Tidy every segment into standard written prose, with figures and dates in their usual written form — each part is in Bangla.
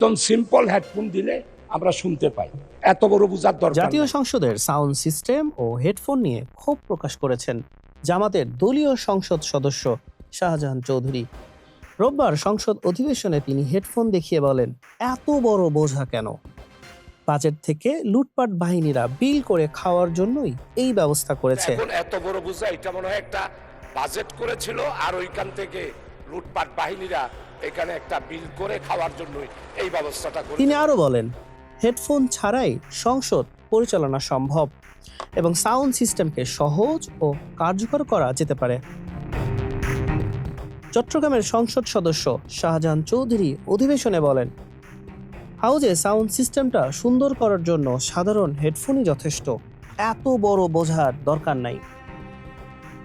একদম সিম্পল হেডফোন দিলে আমরা শুনতে পাই, এত বড় বুঝার দরকার জাতীয় নেই। সংসদের সাউন্ড সিস্টেম ও হেডফোন নিয়ে ক্ষোভ প্রকাশ করেছেন জামাতের দলীয় সংসদ সদস্য শাহজাহান চৌধুরী। রোববার সংসদ অধিবেশনে তিনি হেডফোন দেখিয়ে বলেন, এত বড় বোঝা কেন? বাজেট থেকে লুটপাট বাহিনীরা বিল করে খাওয়ার জন্যই এই ব্যবস্থা করেছে। এখন এত বড় বুঝা, এটা মনে হয় একটা বাজেট করেছিল, আর ওইখান থেকে লুটপাট বাহিনীরা এখানে একটা বিল করে খাওয়ার জন্য এই ব্যবস্থাটা করে। তিনি আরো বলেন, হেডফোন ছাড়াই সংসদ পরিচালনা সম্ভব এবং সাউন্ড সিস্টেমকে সহজ ও কার্যকর করা যেতে পারে। চট্টগ্রামের সংসদ সদস্য শাহজাহান চৌধুরী অধিবেশনে বলেন, হাউজে সাউন্ড সিস্টেমটা সুন্দর করার জন্য সাধারণ হেডফোনই যথেষ্ট, এত বড় বোঝার দরকার নাই।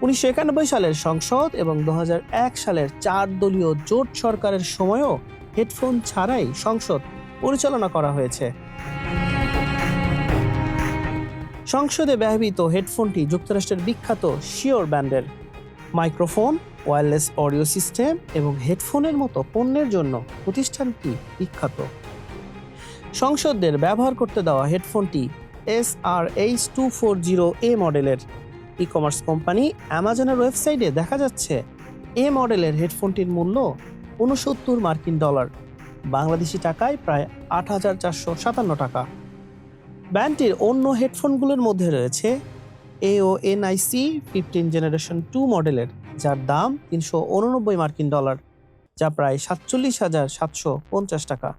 1991 সালের সংসদ এবং 2001 সালের 4 দলীয় জোট সরকারের সময়ও হেডফোন ছাড়াই সংসদ পরিচালনা করা হয়েছে। সংসদে ব্যবহৃত হেডফোনটি যুক্তরাষ্ট্রের বিখ্যাত শিওর ব্র্যান্ডের। মাইক্রোফোন, ওয়্যারলেস অডিও সিস্টেম এবং হেডফোনের মতো পণ্যের জন্য প্রতিষ্ঠানটি বিখ্যাত। সংসদদের ব্যবহার করতে দেওয়া হেডফোনটি SRH240A মডেলের। ই কমার্স কোম্পানি অ্যামাজনের ওয়েবসাইটে দেখা যাচ্ছে এ মডেলের হেডফোনটির মূল্য $69 বাংলাদেশি টাকায় প্রায় 8,457 টাকা। ব্র্যান্ডটির অন্য হেডফোনগুলোর মধ্যে রয়েছে AONIC 15 জেনারেশন 2 মডেলের, যার দাম $389, যা প্রায় 47,750 টাকা।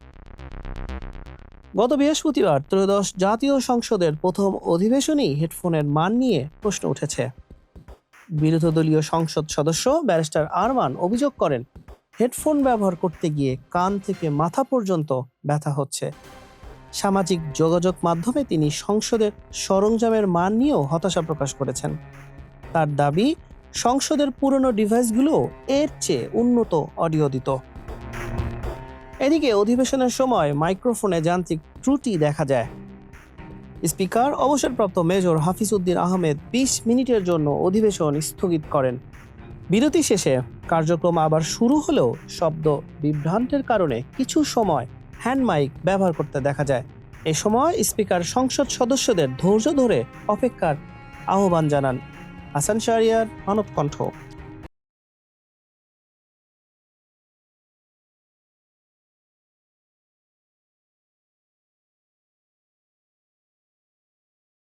গত বৃহস্পতিবার ত্রয়োদশ জাতীয় সংসদের প্রথম অধিবেশনেই হেডফোনের মান নিয়ে প্রশ্ন উঠেছে। বিরোধীদলীয় সংসদ সদস্য ব্যারিস্টার আরমান অভিযোগ করেন, হেডফোন ব্যবহার করতে গিয়ে কান থেকে মাথা পর্যন্ত ব্যথা হচ্ছে। সামাজিক যোগাযোগ মাধ্যমে তিনি সংসদের সরঞ্জামের মান নিয়েও হতাশা প্রকাশ করেছেন। তার দাবি, সংসদের পুরনো ডিভাইসগুলো এর চেয়ে উন্নত অডিও দিত। এদিকে অধিবেশনের সময় মাইক্রোফোনে যান্ত্রিক ত্রুটি দেখা যায়। স্পিকার অবসরপ্রাপ্ত মেজর হাফিজউদ্দিন আহমেদ 20 মিনিটের জন্য অধিবেশন স্থগিত করেন। বিরতি শেষে কার্যক্রম আবার শুরু হলেও শব্দ বিভ্রান্তের কারণে কিছু সময় হ্যান্ড মাইক ব্যবহার করতে দেখা যায়। এ সময় স্পিকার সংসদ সদস্যদের ধৈর্য ধরে অপেক্ষার আহ্বান জানান। হাসান শাহরিয়ার, মানব কণ্ঠ।